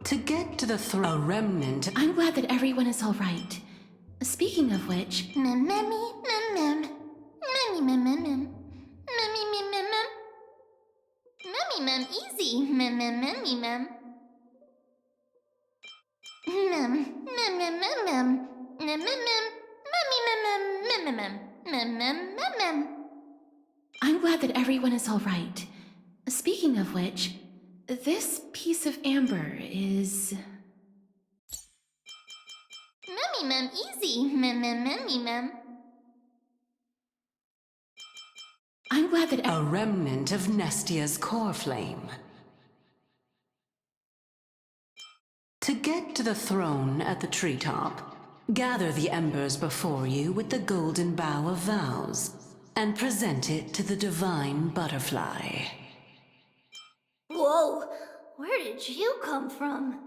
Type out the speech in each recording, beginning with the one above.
To get to the throne, a remnant. I'm glad that everyone is all right. Speaking of which... Easy. I'm glad that everyone is all right. Speaking of which, this piece of amber is... Easy. I'm glad that... A remnant of Nestia's core flame. To get to the throne at the treetop, gather the embers before you with the golden bough of vows, and present it to the divine butterfly. Whoa, where did you come from?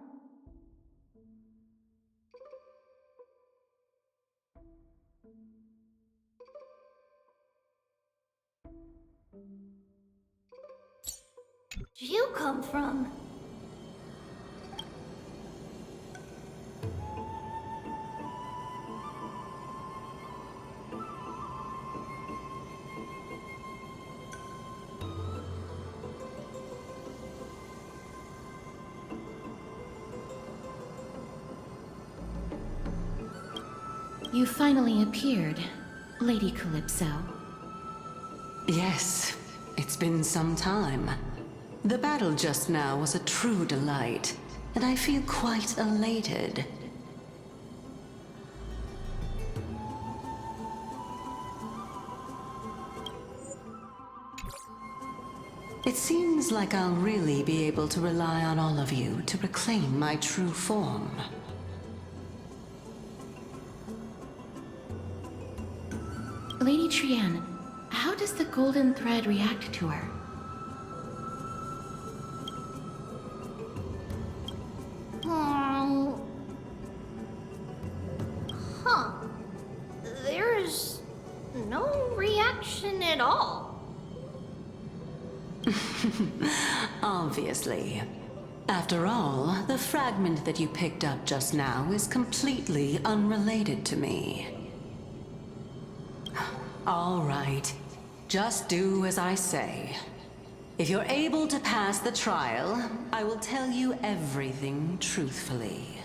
Did you come from? You finally appeared, Lady Calypso. Yes, it's been some time. The battle just now was a true delight, and I feel quite elated. It seems like I'll really be able to rely on all of you to reclaim my true form. Lady Trienne, how does the golden thread react to her? Huh. There's no reaction at all. Obviously. After all, the fragment that you picked up just now is completely unrelated to me. All right. Just do as I say. If you're able to pass the trial, I will tell you everything truthfully.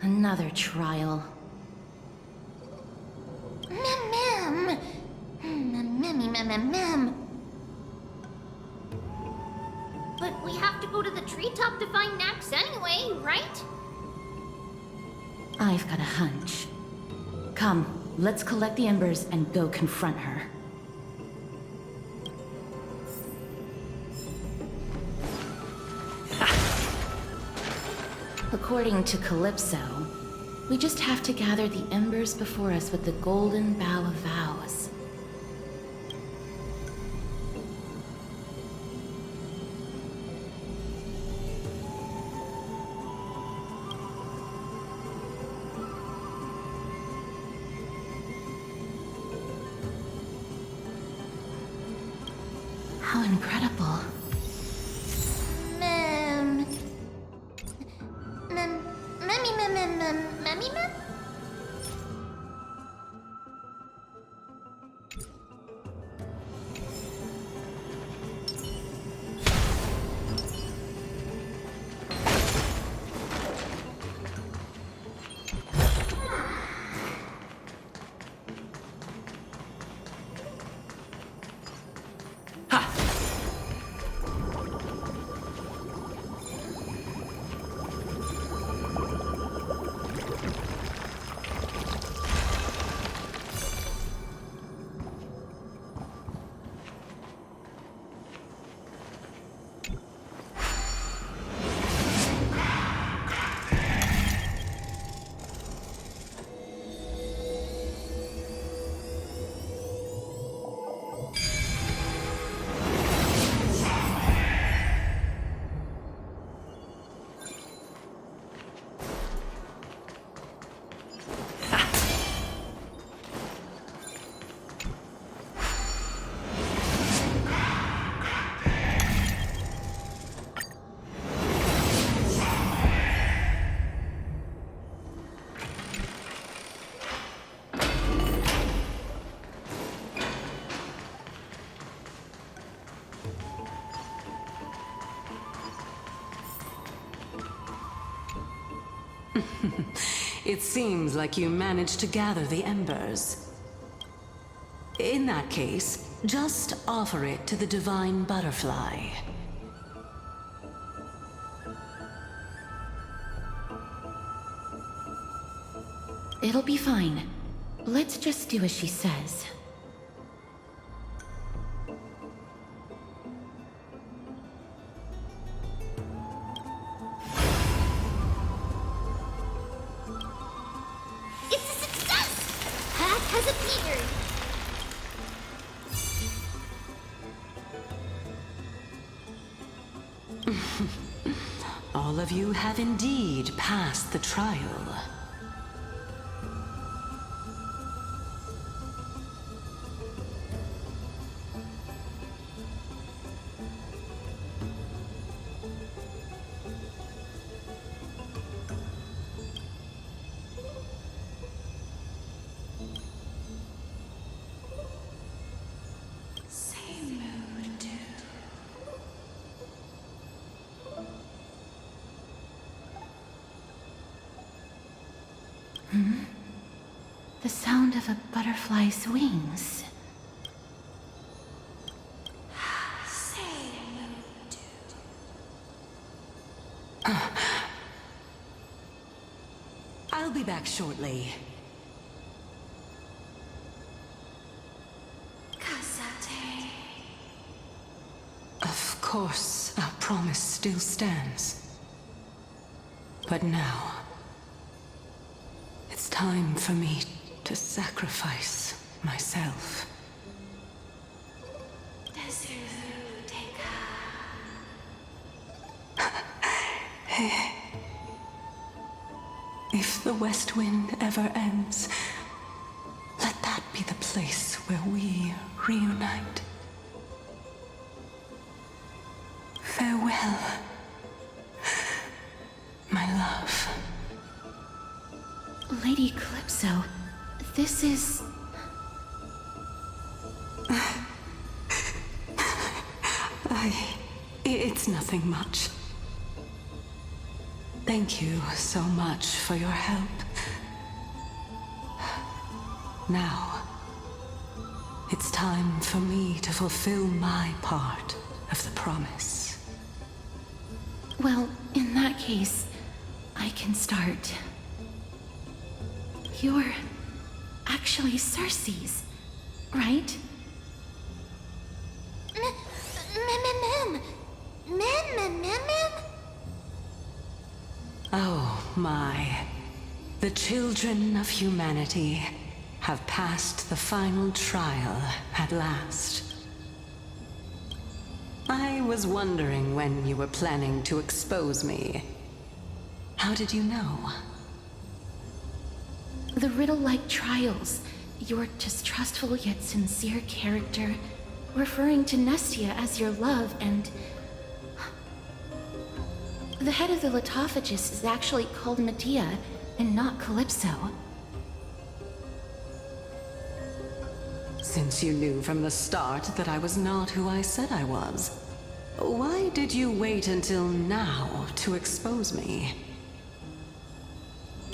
Another trial. But we have to go to the treetop to find Nax anyway, right? I've got a hunch. Come, let's collect the embers and go confront her. According to Calypso, we just have to gather the embers before us with the golden bough of vows. How incredible. It seems like you managed to gather the embers. In that case, just offer it to the divine butterfly. It'll be fine. Let's just do as she says. It's a success! Path has appeared! All of you have indeed passed the trial. The sound of a butterfly's wings. I'll be back shortly. Of course, our promise still stands. But now, it's time for me to sacrifice myself. If the West Wind ever ends, let that be the place where we reunite. Farewell, my love. Lady Calypso, this is... It's nothing much. Thank you so much for your help. Now, it's time for me to fulfill my part of the promise. Well, in that case, I can start. You're actually Circe's, right? Oh my. The children of humanity have passed the final trial at last. I was wondering when you were planning to expose me. How did you know? The riddle-like trials, your distrustful yet sincere character, referring to Nestia as your love, and... The head of the Litophagus is actually called Medea, and not Calypso. Since you knew from the start that I was not who I said I was, why did you wait until now to expose me?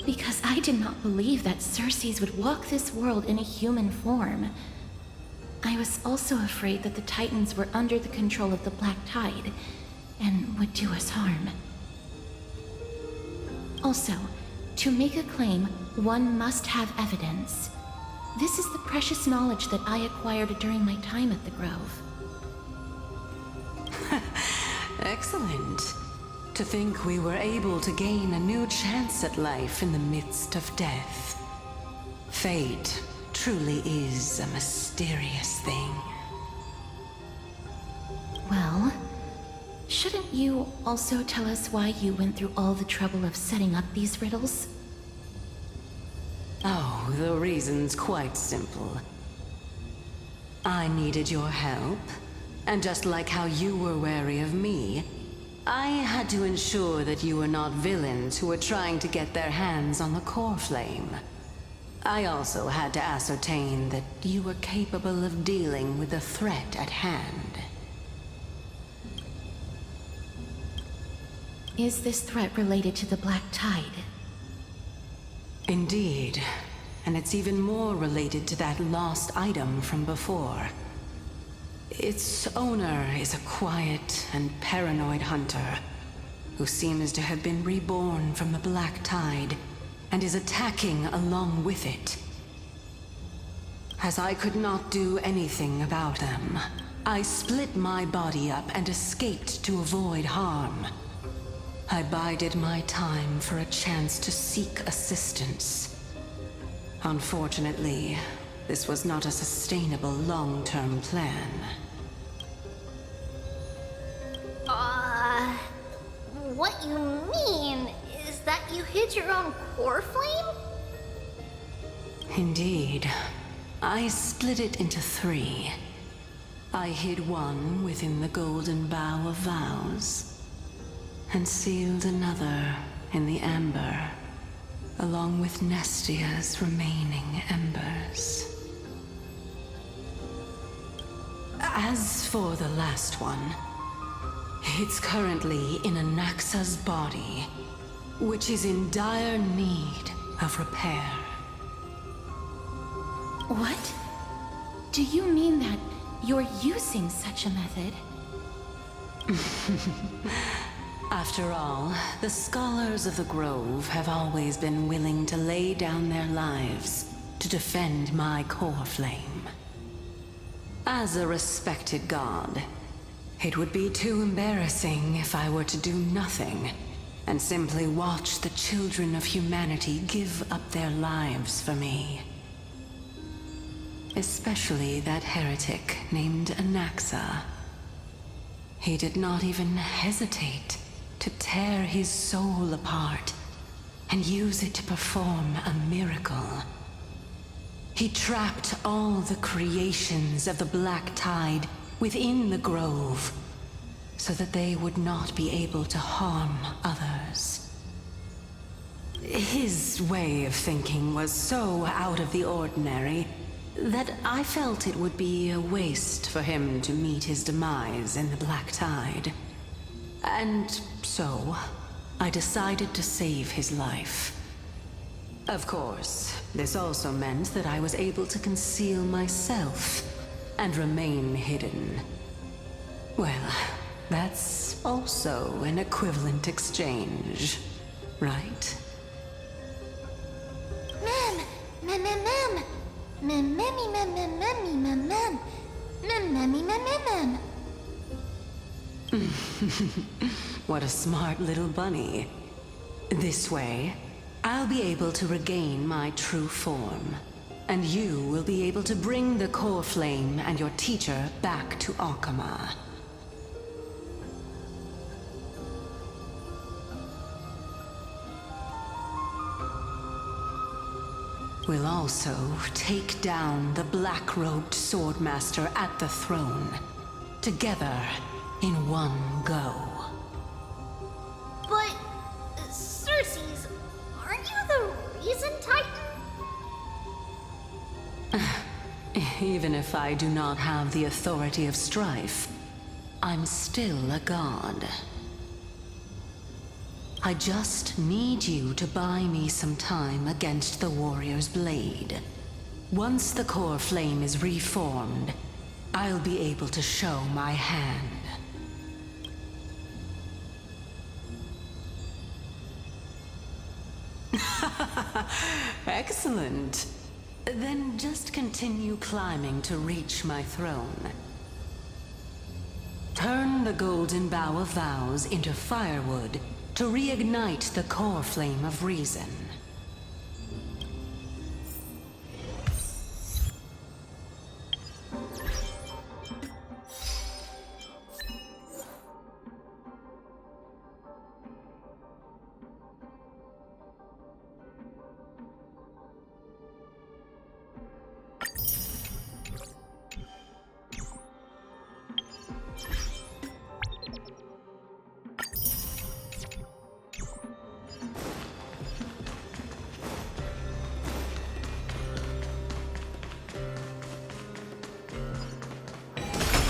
Because I did not believe that Circes would walk this world in a human form. I was also afraid that the Titans were under the control of the Black Tide, and would do us harm. Also, to make a claim, one must have evidence. This is the precious knowledge that I acquired during my time at the Grove. Excellent. To think we were able to gain a new chance at life in the midst of death. Fate truly is a mysterious thing. Well, shouldn't you also tell us why you went through all the trouble of setting up these riddles? Oh, the reason's quite simple. I needed your help, and just like how you were wary of me, I had to ensure that you were not villains who were trying to get their hands on the core flame. I also had to ascertain that you were capable of dealing with the threat at hand. Is this threat related to the Black Tide? Indeed. And it's even more related to that lost item from before. Its owner is a quiet and paranoid hunter who seems to have been reborn from the Black Tide and is attacking along with it. As I could not do anything about them, I split my body up and escaped to avoid harm. I bided my time for a chance to seek assistance. Unfortunately, this was not a sustainable long-term plan. What you mean is that you hid your own core flame? Indeed. I split it into 3. I hid one within the Golden Bough of Vows, and sealed another in the amber, along with Nestia's remaining embers. As for the last one, it's currently in Anaxa's body, which is in dire need of repair. What? Do you mean that you're using such a method? After all, the scholars of the Grove have always been willing to lay down their lives to defend my core flame. As a respected god, it would be too embarrassing if I were to do nothing and simply watch the children of humanity give up their lives for me. Especially that heretic named Anaxa. He did not even hesitate to tear his soul apart and use it to perform a miracle. He trapped all the creations of the Black Tide within the Grove, so that they would not be able to harm others. His way of thinking was so out of the ordinary that I felt it would be a waste for him to meet his demise in the Black Tide. And so, I decided to save his life. Of course, this also meant that I was able to conceal myself and remain hidden. Well, that's also an equivalent exchange, right? What a smart little bunny. This way, I'll be able to regain my true form, and you will be able to bring the core flame and your teacher back to Akama. We'll also take down the black-robed swordmaster at the throne, together in one go. But, Cersei's, aren't you the reason Titan? Even if I do not have the authority of strife, I'm still a god. I just need you to buy me some time against the warrior's blade. Once the core flame is reformed, I'll be able to show my hand. Excellent. Then just continue climbing to reach my throne. Turn the Golden Bough of Vows into firewood to reignite the core flame of reason.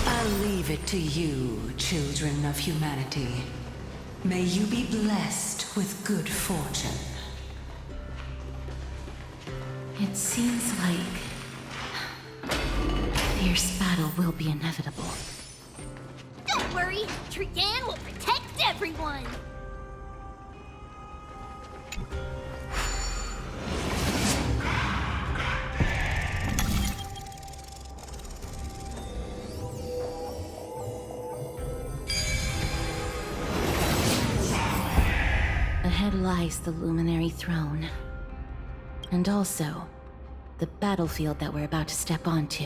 I'll leave it to you, children of humanity. May you be blessed with good fortune. It seems like a fierce battle will be inevitable. Don't worry, Trian will protect everyone! Ahead lies the Luminary Throne. And also, the battlefield that we're about to step onto.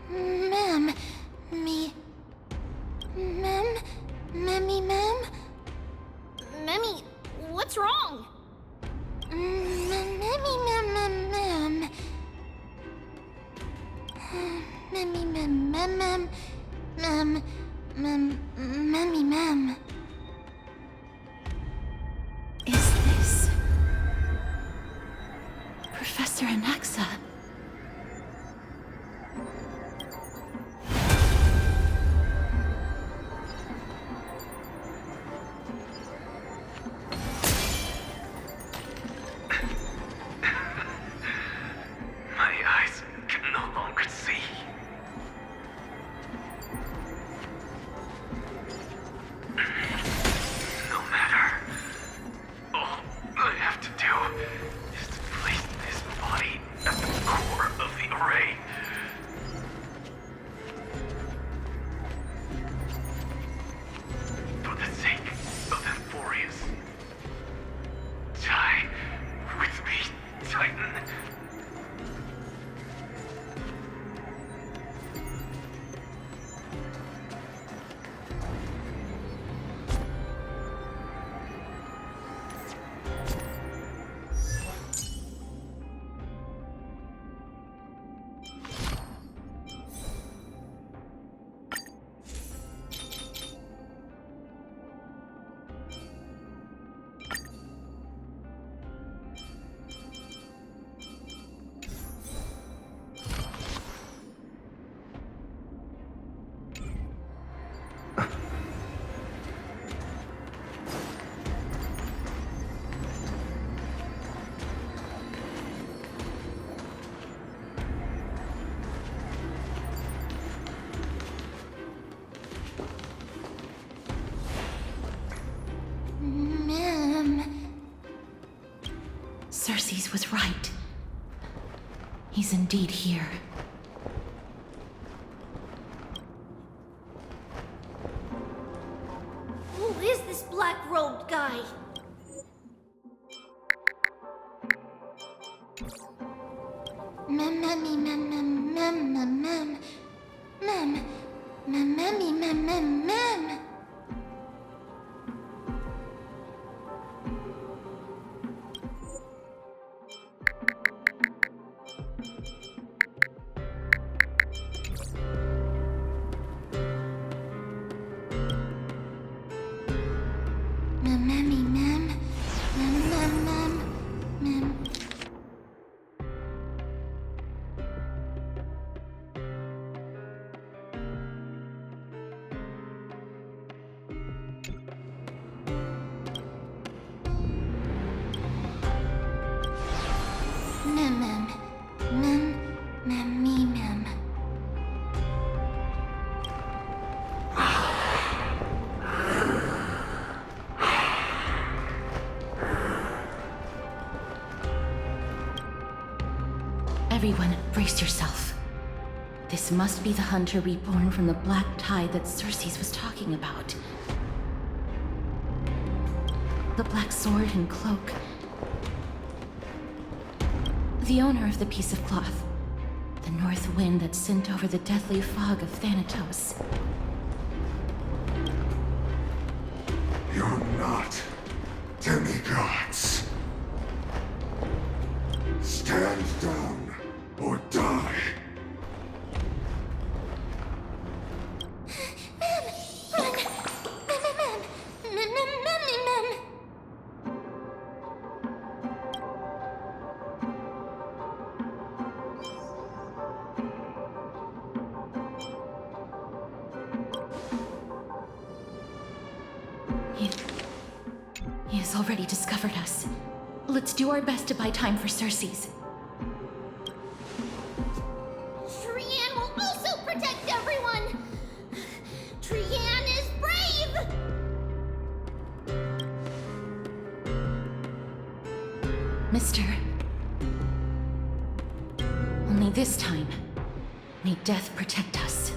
Ma'am, ma'am? Memmy, what's wrong? Memmy, ma'am. Memmy, ma'am. Memmy, ma'am. Is this... Professor Anaxa? My eyes can no longer see. No matter. All I have to do is to place this body at the core of the array. For the sake of Emphorius. Die with me, Titan. Cersei's was right. He's indeed here. Who is this black-robed guy? Ma'am. Everyone, brace yourself. This must be the hunter reborn from the black tide that Cersei's was talking about. The black sword and cloak. The owner of the piece of cloth. The north wind that sent over the deathly fog of Thanatos. You're not demigods. Stand down or die. He is has already discovered us. Let's do our best to buy time for Cersei's. Trian will also protect everyone! Trian is brave! Mister. Only this time, may death protect us.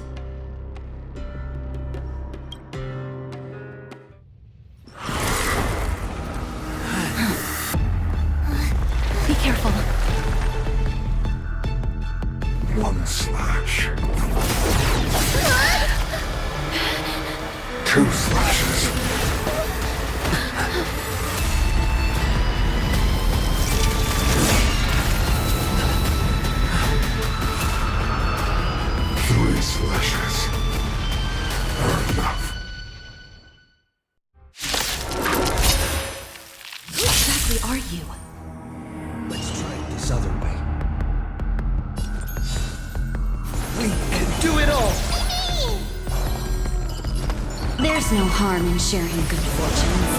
Be careful. One slash. Two slashes. Three slashes. Are enough. Who exactly are you? Let's try it this other way. We can do it all! There's no harm in sharing good fortunes.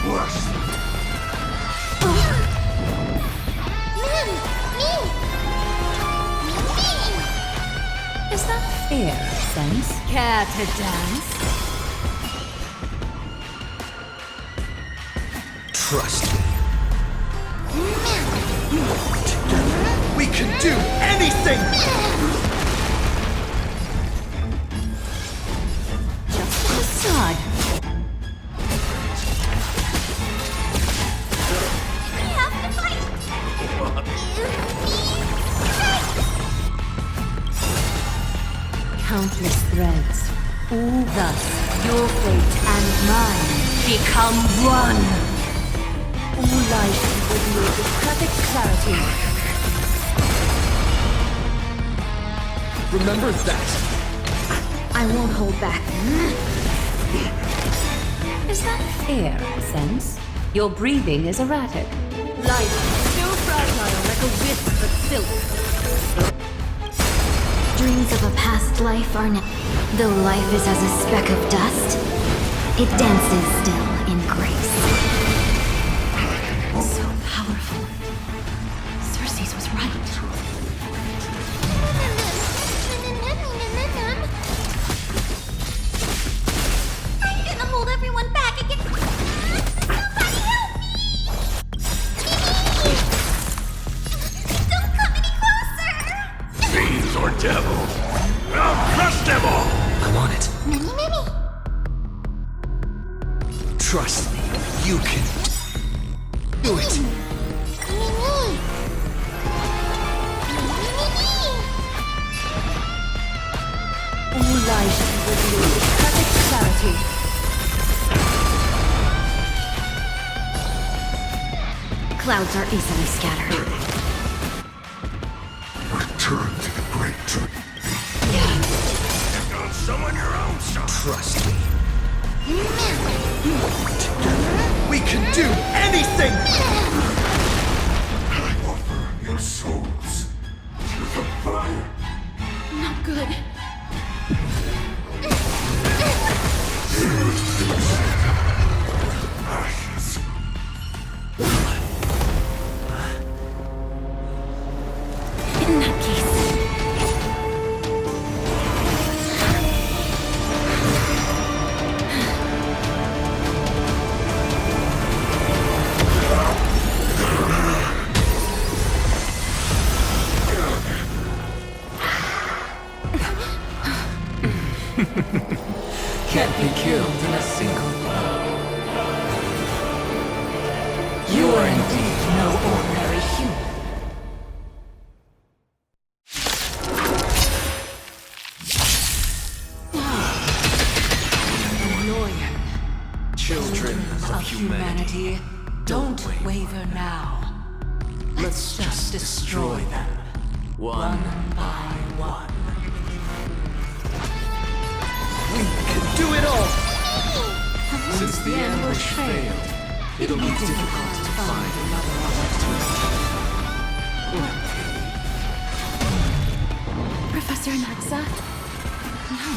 Bless them. Is that fair, Sense? Care to dance? Trust me. Together, we can do anything! Just a facade. We have to fight! Countless threads. All thus, your fate and mine become one. All life revealed with perfect clarity. Remember that! I won't hold back. Is that fair, Sense? Your breathing is erratic. Life so fragile like a wisp of silk. Dreams of a past life are now. Though life is as a speck of dust, it dances still in grace. So powerful. Cersei's was right. I'm gonna hold everyone back again. Somebody help me! Don't come any closer! Fiends or devils. I'll crush them all! I'm on it. Mimi! Trust me, you can do it. All life revealed with perfect clarity. Clouds are easily scattered. Return to the great tree. Don't summon your own son. Trust me. Together, we can do anything! I offer your souls to the fire. Not good. Ashes. In that case. Can't be killed in a single blow. You are indeed no ordinary human. Annoying. Children Of humanity, don't waver now. Let's just destroy them, one by one. We can do it all! Since the ambush failed, it'll be difficult to find another opportunity. Professor Naxa? No.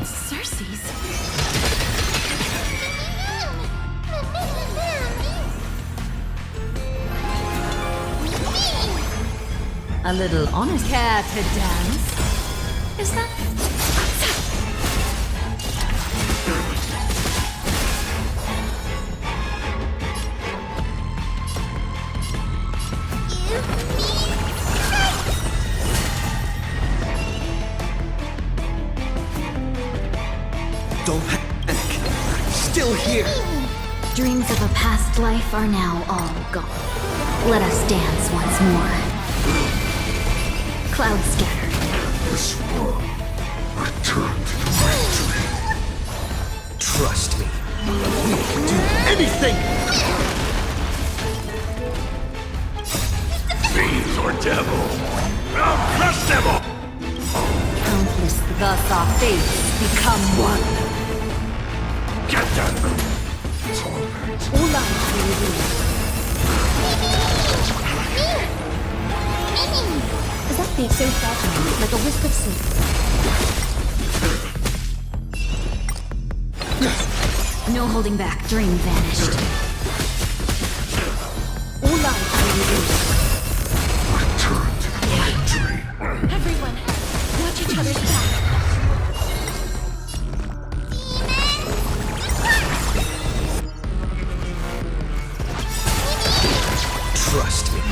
It's Cersei's. A little honest. Care to dance? Is that... Don't panic. Still here. Dreams of a past life are now all gone. Let us dance once more. Cloud scattered. This world returned to victory. Trust me. We can do anything! Fiends or devil, I'll crush them all! Countless. Thus our fates become one. Get them! Torment. All life will reveal. Is that face so far from you, like a wisp of sleep? No holding back. Dream vanished. All life will reveal. Return to victory. Everyone, watch each other's back. Trust me. We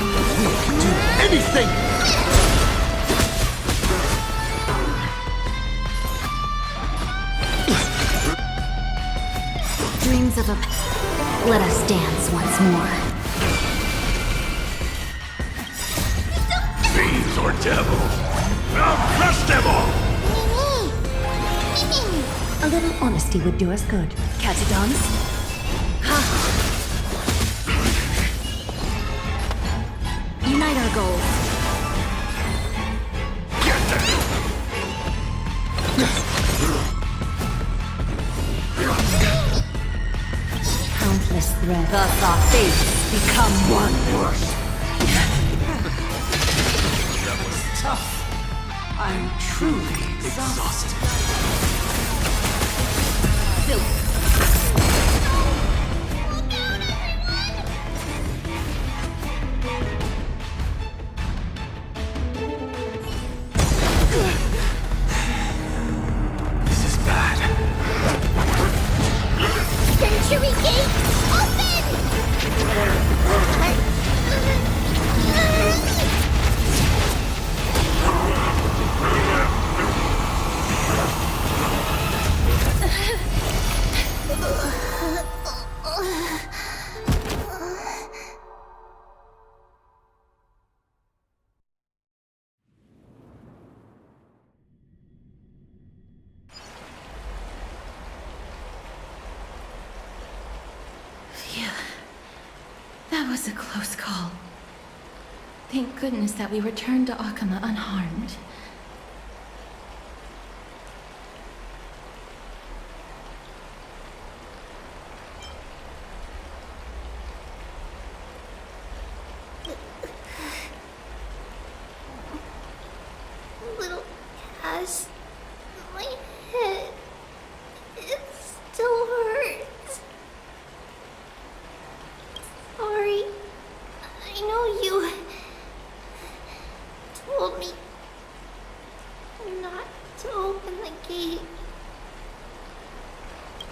can do anything! Dreams of a... Let us dance once more. Fiends or devil, I'll crush them all! A little honesty would do us good. Care to dance? Unite our goals. Get them! Countless threads. Thus our fates become one. That was tough. I'm truly Exhausted. This is bad. Century Gate, Phew. That was a close call. Thank goodness that we returned to Akama unharmed. little Cass, my head, it still hurts. Sorry, I know you told me not to open the gate.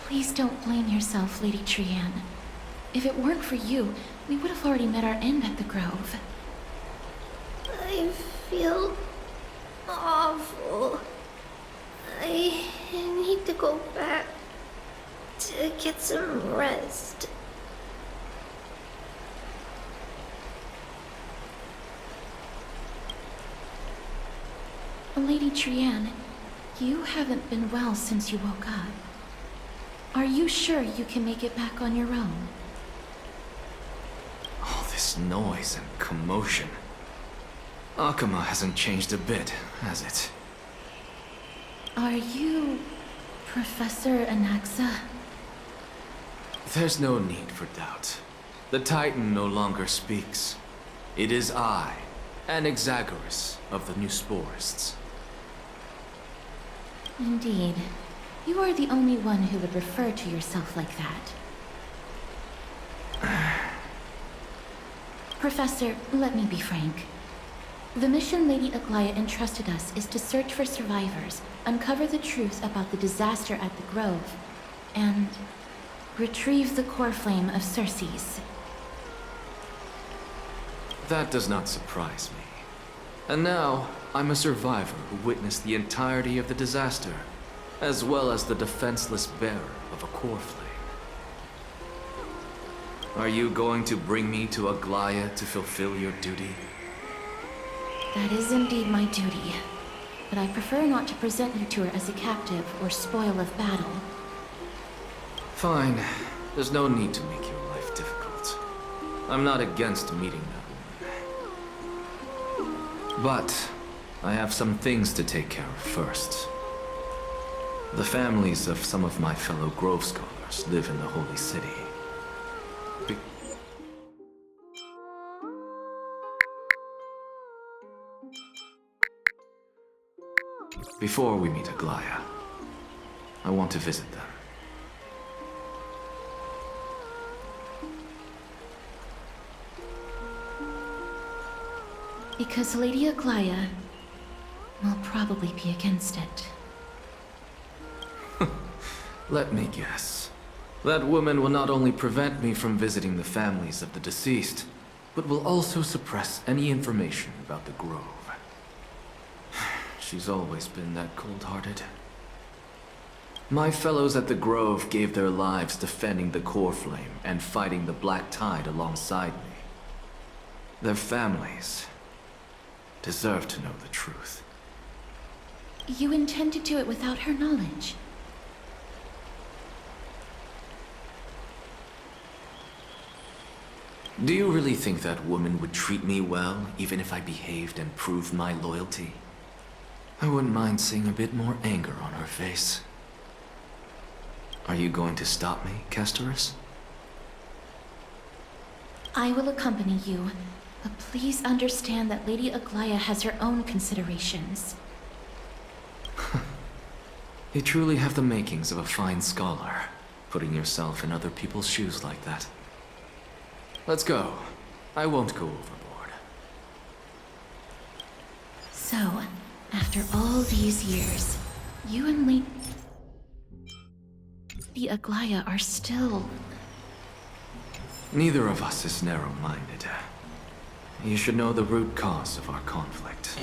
Please don't blame yourself, Lady Trianne. If it weren't for you, we would have already met our end at the Grove. I feel awful. I need to go back to get some rest. Lady Trianne, you haven't been well since you woke up. Are you sure you can make it back on your own? All this noise and commotion. Akama hasn't changed a bit, has it? Are you Professor Anaxa? There's no need for doubt. The Titan no longer speaks. It is I, Anaxagoras of the New Sporists. Indeed. You are the only one who would refer to yourself like that. Professor, let me be frank. The mission Lady Aglaya entrusted us is to search for survivors, uncover the truth about the disaster at the Grove, and retrieve the core flame of Circes. That does not surprise me. And now, I'm a survivor who witnessed the entirety of the disaster, as well as the defenseless bearer of a core flame. Are you going to bring me to Aglaya to fulfill your duty? That is indeed my duty, but I prefer not to present you to her as a captive or spoil of battle. Fine. There's no need to make your life difficult. I'm not against meeting that woman. But I have some things to take care of first. The families of some of my fellow Grove Scholars live in the Holy City. Before we meet Aglaya, I want to visit them. Because Lady Aglaya will probably be against it. Let me guess. That woman will not only prevent me from visiting the families of the deceased, but will also suppress any information about the Grove. She's always been that cold-hearted. My fellows at the Grove gave their lives defending the core flame and fighting the Black Tide alongside me. Their families deserve to know the truth. You intend to do it without her knowledge? Do you really think that woman would treat me well, even if I behaved and proved my loyalty? I wouldn't mind seeing a bit more anger on her face. Are you going to stop me, Castorus? I will accompany you, but please understand that Lady Aglaya has her own considerations. You truly have the makings of a fine scholar, putting yourself in other people's shoes like that. Let's go. I won't go overboard. So, after all these years, you and Lady Aglaya are still... Neither of us is narrow-minded. You should know the root cause of our conflict.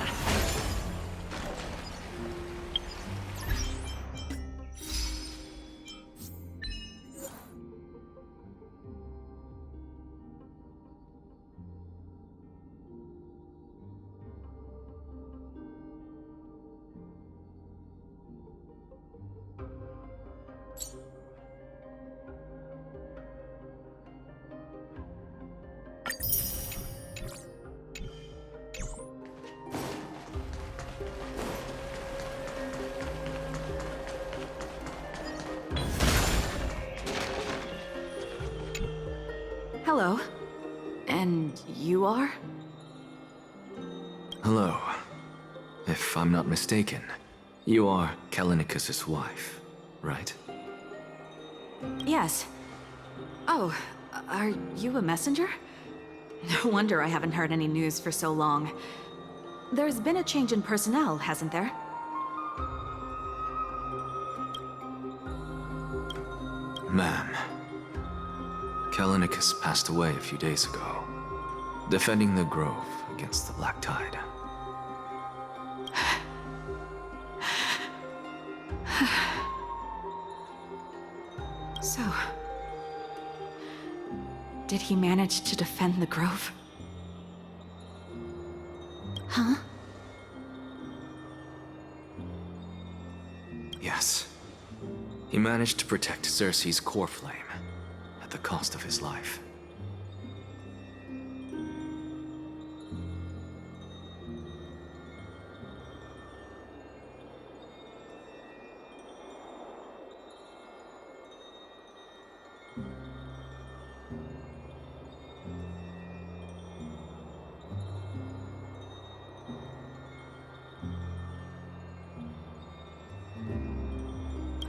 Hello. And you are? Hello. If I'm not mistaken, you are Kallinicus's wife, right? Yes. Oh, are you a messenger? No wonder I haven't heard any news for so long. There's been a change in personnel, hasn't there? Ma'am, Kallinicus passed away a few days ago, defending the Grove against the Black Tide. So... did he manage to defend the Grove? Huh? Yes. He managed to protect Circe's core flame, at the cost of his life.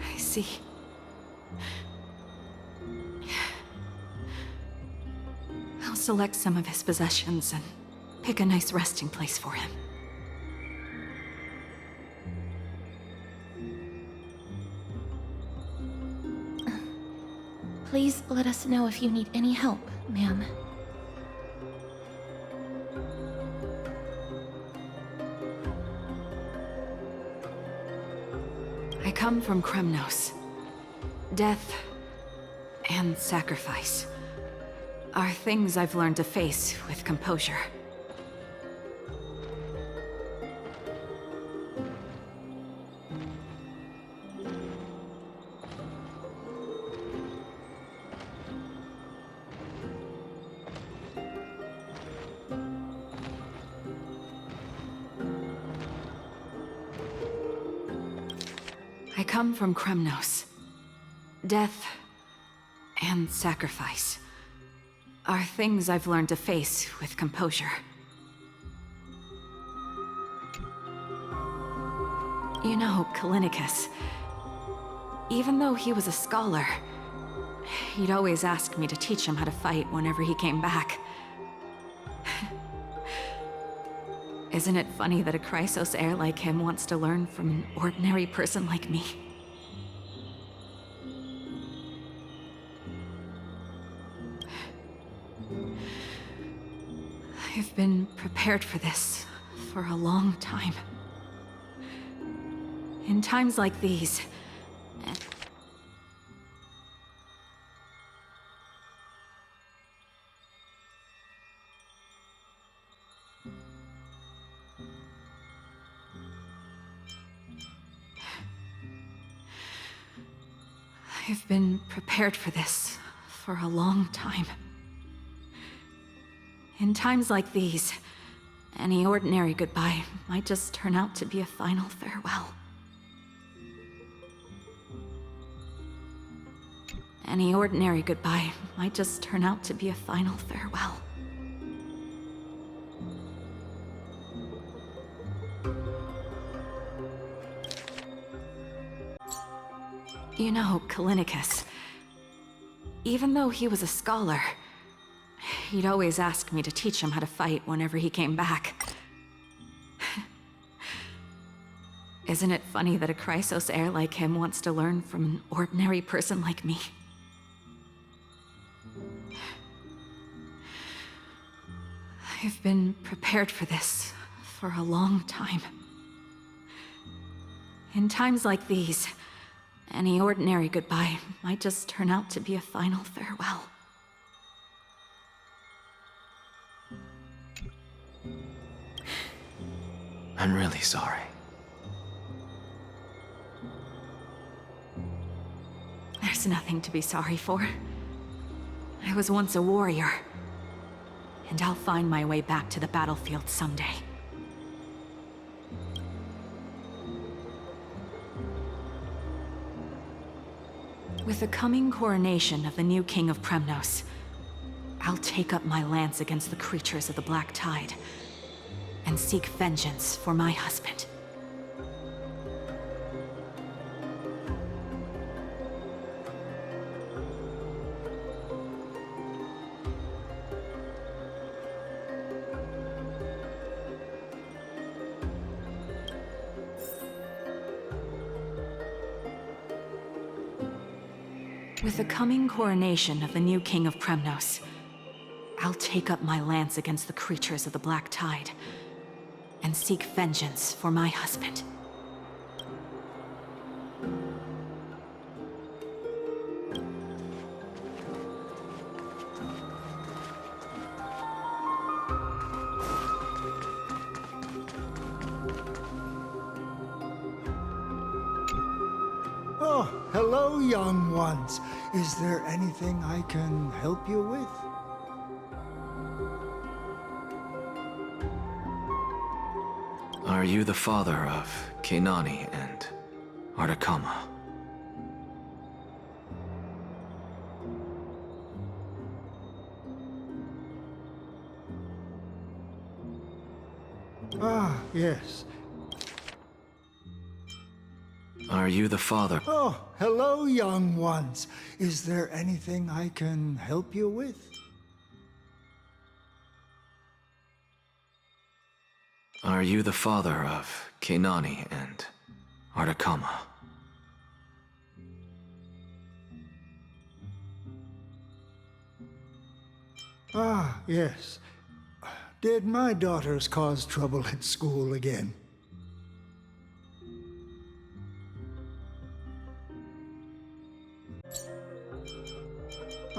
I see. I'll select some of his possessions and pick a nice resting place for him. Please let us know if you need any help, ma'am. I come from Kremnos. Death and sacrifice are things I've learned to face with composure. I come from Kremnos. Death and sacrifice are things I've learned to face with composure. You know, Kalinicus, even though he was a scholar, he'd always ask me to teach him how to fight whenever he came back. Isn't it funny that a Chrysos heir like him wants to learn from an ordinary person like me? I've been prepared for this for a long time. In times like these, I've been prepared for this for a long time. In times like these, any ordinary goodbye might just turn out to be a final farewell. Any ordinary goodbye might just turn out to be a final farewell. You know, Kalinicus, even though he was a scholar, he'd always ask me to teach him how to fight whenever he came back. Isn't it funny that a Chrysos heir like him wants to learn from an ordinary person like me? I've been prepared for this for a long time. In times like these, any ordinary goodbye might just turn out to be a final farewell. I'm really sorry. There's nothing to be sorry for. I was once a warrior, and I'll find my way back to the battlefield someday. With the coming coronation of the new king of Kremnos, I'll take up my lance against the creatures of the Black Tide and seek vengeance for my husband. With the coming coronation of the new king of Kremnos, I'll take up my lance against the creatures of the Black Tide and seek vengeance for my husband. Oh, hello, young ones. Is there anything I can help you with? Are you the father of Keinani and Artakama? Ah, yes. Are you the father? Oh, hello, young ones. Is there anything I can help you with? Are you the father of Keinani and Artakama? Ah, yes. Did my daughters cause trouble at school again?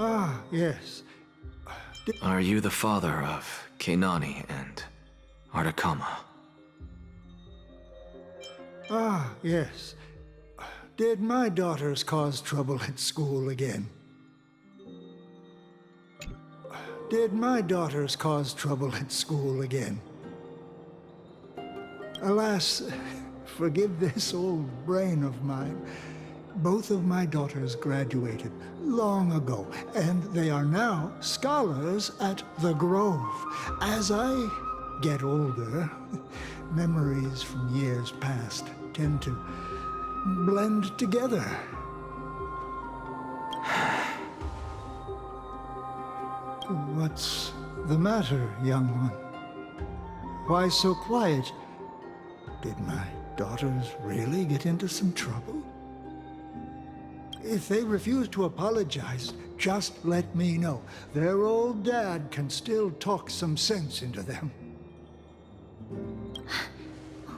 Ah, yes. Are you the father of Keinani and Artakama? Ah, yes. Did my daughters cause trouble at school again? Did my daughters cause trouble at school again? Alas, forgive this old brain of mine. Both of my daughters graduated long ago, and they are now scholars at the Grove. As I get older, memories from years past tend to blend together. What's the matter, young one? Why so quiet? Did my daughters really get into some trouble? If they refuse to apologize, just let me know. Their old dad can still talk some sense into them.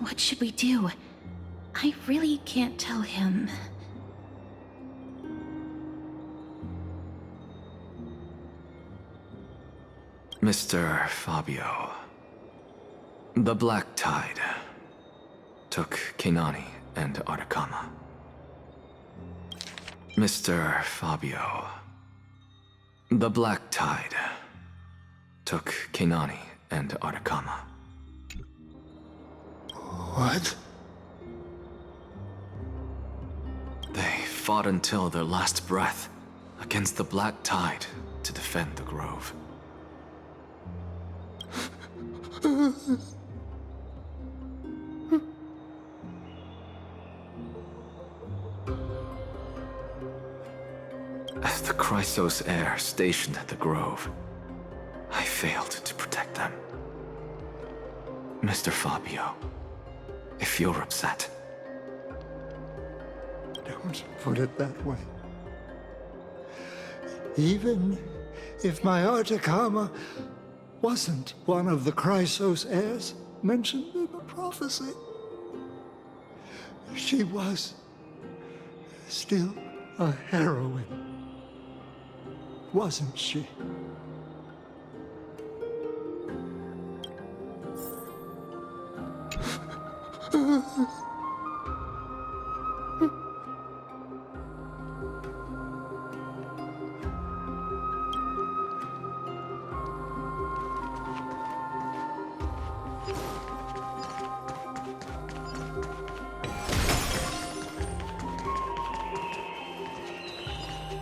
What should we do? I really can't tell him. Mr. Fabio, the Black Tide took Keinani and Artakama. Mr. Fabio, the Black Tide took Keinani and Artakama. What? They fought until their last breath against the Black Tide to defend the Grove. As the Chrysos heir stationed at the Grove, I failed to protect them. Mr. Fabio, if you're upset... Don't put it that way. Even if my Artakama wasn't one of the Chrysos heirs mentioned in the prophecy, she was still a heroine, wasn't she?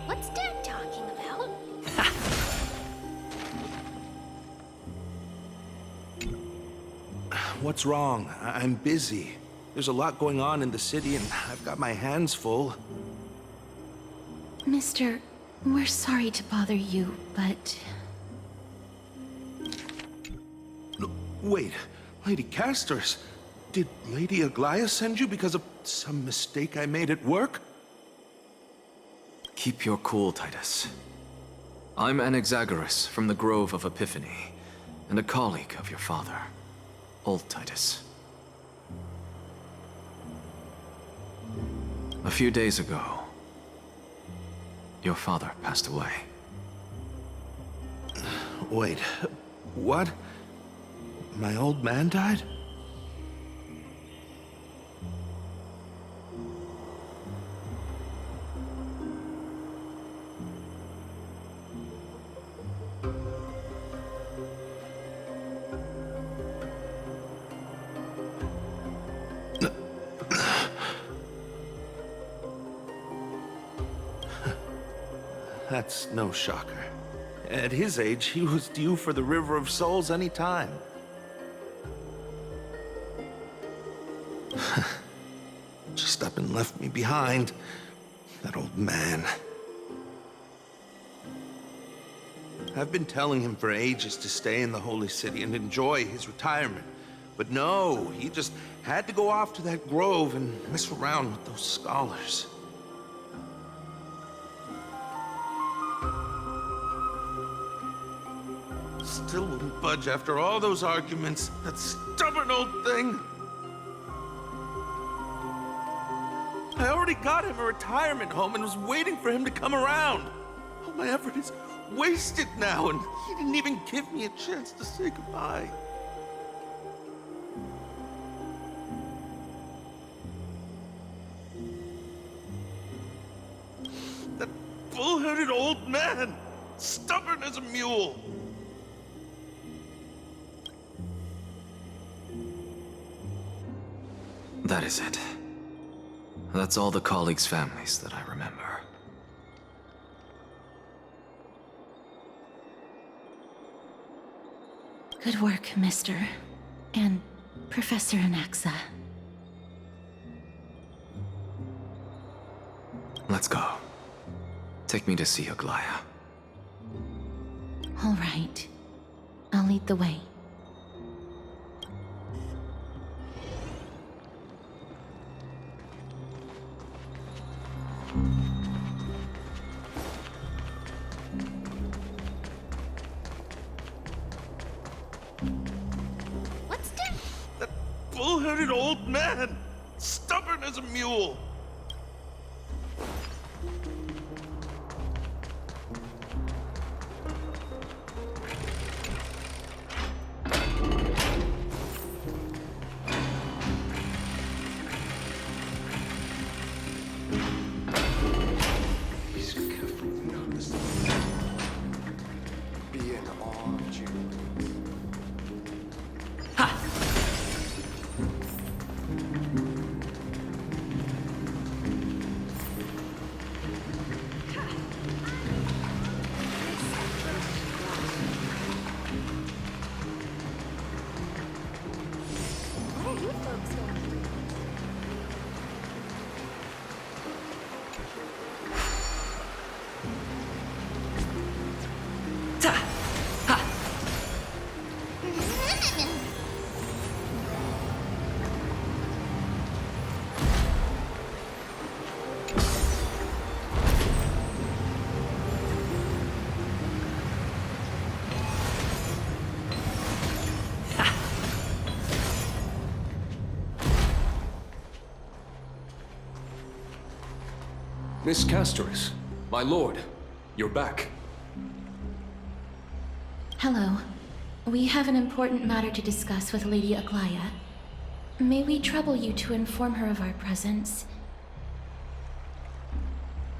What's Dad talking about? What's wrong? I'm busy. There's a lot going on in the city, and I've got my hands full. Mister, we're sorry to bother you, but... Wait, Lady Casters, did Lady Aglaia send you because of some mistake I made at work? Keep your cool, Titus. I'm Anaxagoras from the Grove of Epiphany, and a colleague of your father, Old Titus. A few days ago, your father passed away. Wait, what? My old man died? That's no shocker. At his age, he was due for the River of Souls any time. Just up and and left me behind. That old man. I've been telling him for ages to stay in the Holy City and enjoy his retirement. But no, he just had to go off to that grove and mess around with those scholars. Still wouldn't budge after all those arguments. That stubborn old thing. I already got him a retirement home and was waiting for him to come around. All my effort is wasted now, and he didn't even give me a chance to say goodbye. That bull-headed old man, stubborn as a mule. That is it. That's all the colleagues' families that I remember. Good work, Mr. and Professor Anaxa. Let's go. Take me to see Aglaya. All right. I'll lead the way. What's that? That bull-headed old man, stubborn as a mule. Miss Castoris, my lord, you're back. Hello. We have an important matter to discuss with Lady Aglaya. May we trouble you to inform her of our presence?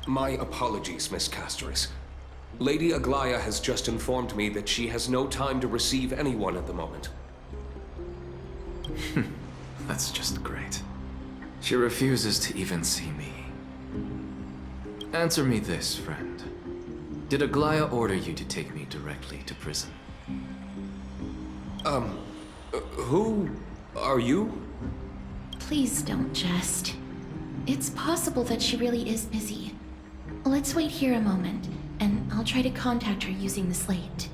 My apologies, Miss Castoris. Lady Aglaya has just informed me that she has no time to receive anyone at the moment. That's just great. She refuses to even see me. Answer me this, friend. Did Aglaya order you to take me directly to prison? Who are you? Please don't jest. It's possible that she really is busy. Let's wait here a moment, and I'll try to contact her using the slate.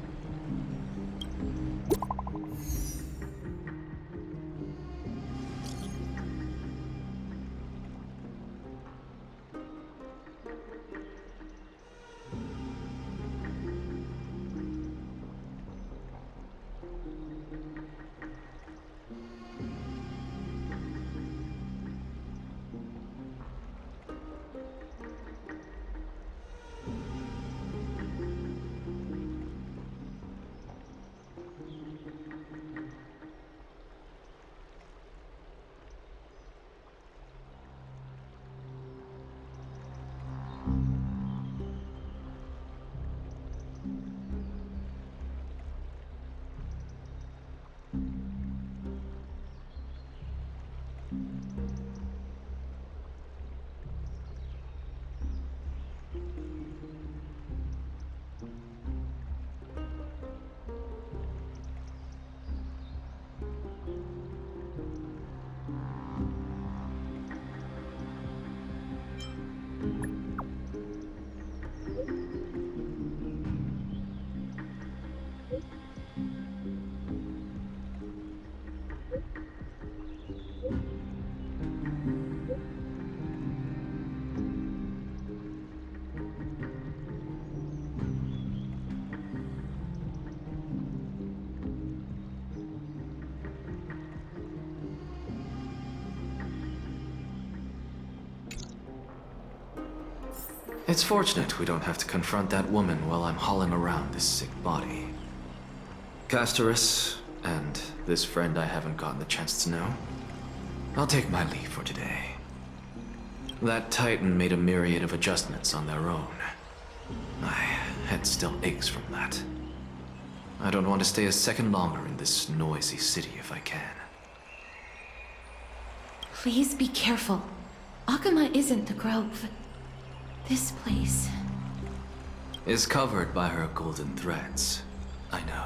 It's fortunate we don't have to confront that woman while I'm hauling around this sick body. Castorus, and this friend I haven't gotten the chance to know, I'll take my leave for today. That Titan made a myriad of adjustments on their own. My head still aches from that. I don't want to stay a second longer in this noisy city if I can. Please be careful. Akuma isn't the grove. This place is covered by her golden threads. I know.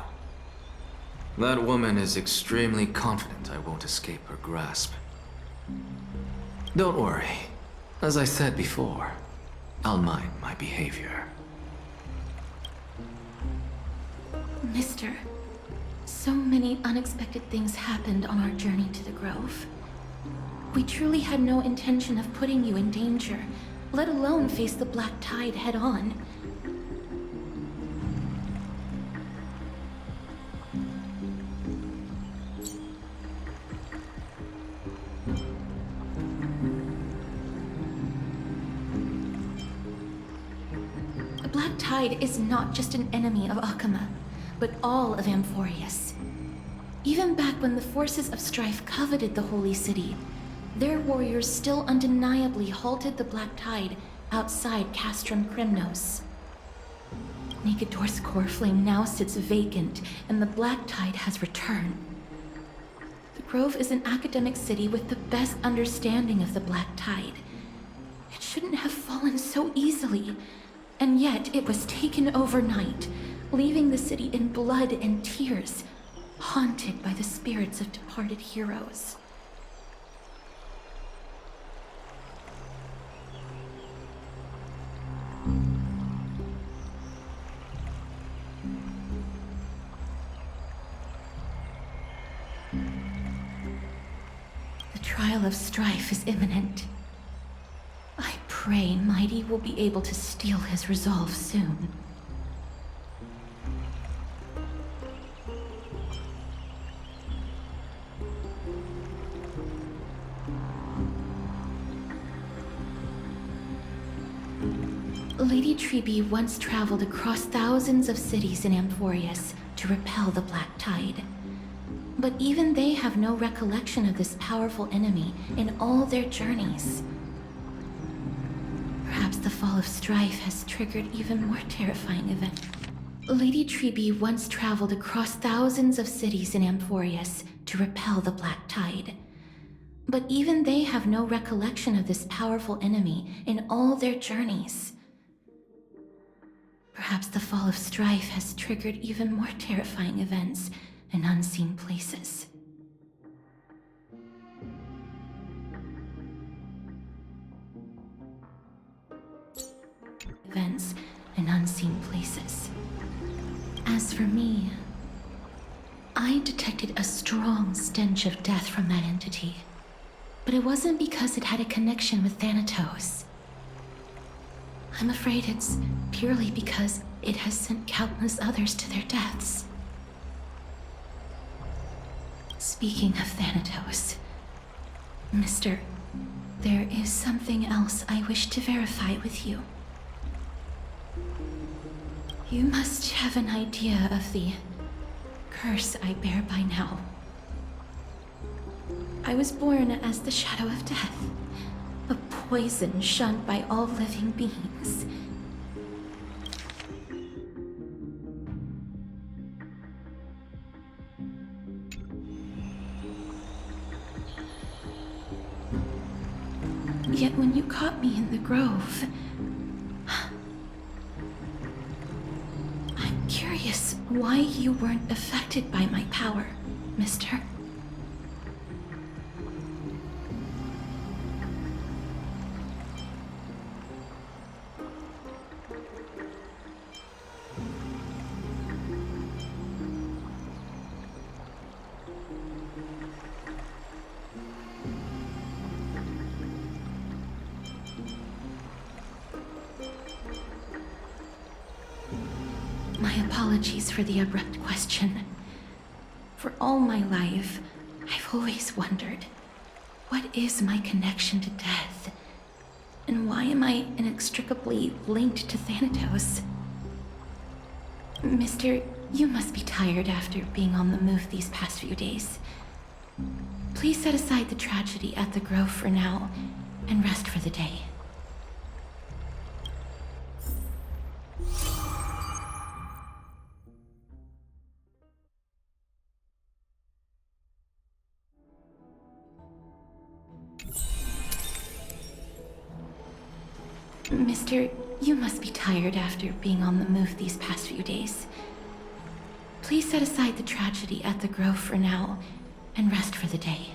That woman is extremely confident I won't escape her grasp. Don't worry. As I said before, I'll mind my behavior. Mister, so many unexpected things happened on our journey to the grove. We truly had no intention of putting you in danger, let alone face the Black Tide head-on. The Black Tide is not just an enemy of Akuma, but all of Amphorius. Even back when the forces of strife coveted the Holy City, their warriors still undeniably halted the Black Tide outside Castrum Krymnos. Negador's core flame now sits vacant, and the Black Tide has returned. The Grove is an academic city with the best understanding of the Black Tide. It shouldn't have fallen so easily, and yet it was taken overnight, leaving the city in blood and tears, haunted by the spirits of departed heroes. The trial of strife is imminent. I pray Mighty will be able to steel his resolve soon. Lady Trebe once traveled across thousands of cities in Amphorius to repel the Black Tide. But even they have no recollection of this powerful enemy in all their journeys. Perhaps the fall of strife has triggered even more terrifying events. Lady Trebe once traveled across thousands of cities in Amphorius to repel the Black Tide. But even they have no recollection of this powerful enemy in all their journeys. Perhaps the fall of strife has triggered even more terrifying events in unseen places. Events in unseen places. As for me, I detected a strong stench of death from that entity. But it wasn't because it had a connection with Thanatos. I'm afraid it's purely because it has sent countless others to their deaths. Speaking of Thanatos, Mister, there is something else I wish to verify with you. You must have an idea of the curse I bear by now. I was born as the shadow of death, a poison shunned by all living beings. Yet when you caught me in the grove, I'm curious why you weren't affected by my power, Mister. My apologies for the abrupt question. For all my life, I've always wondered, what is my connection to death? And why am I inextricably linked to Thanatos? Mister, you must be tired after being on the move these past few days. Please set aside the tragedy at the Grove for now, and rest for the day. Mister, you must be tired after being on the move these past few days. Please set aside the tragedy at the Grove for now, and rest for the day.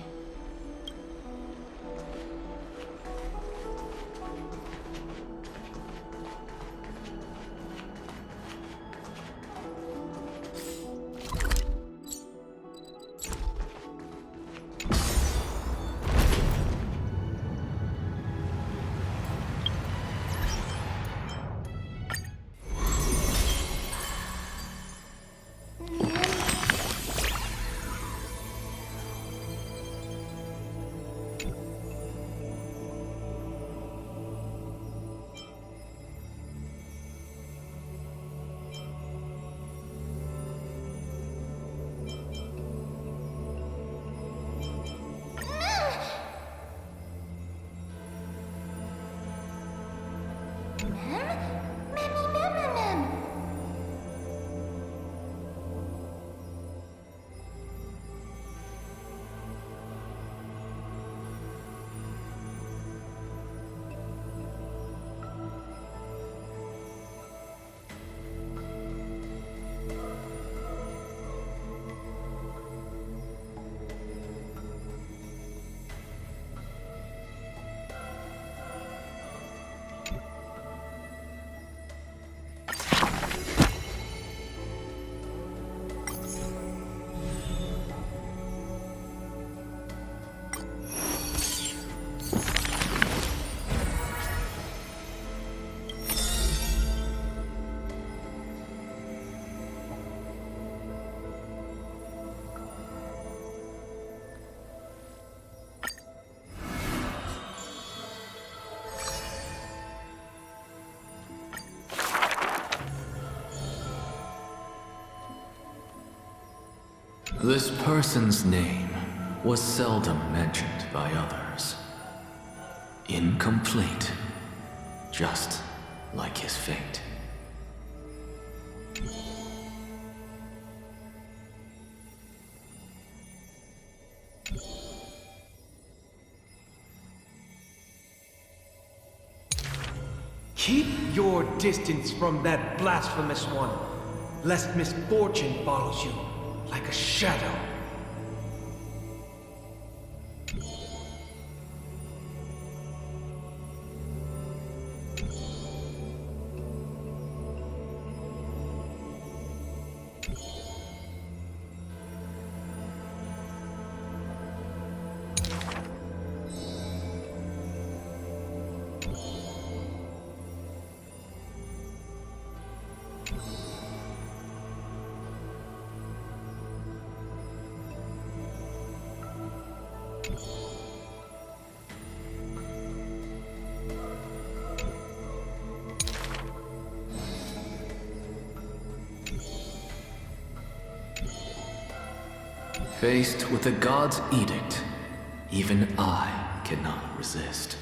This person's name was seldom mentioned by others. Incomplete, just like his fate. Keep your distance from that blasphemous one, lest misfortune follows you like a shadow. Faced with the god's edict, even I cannot resist.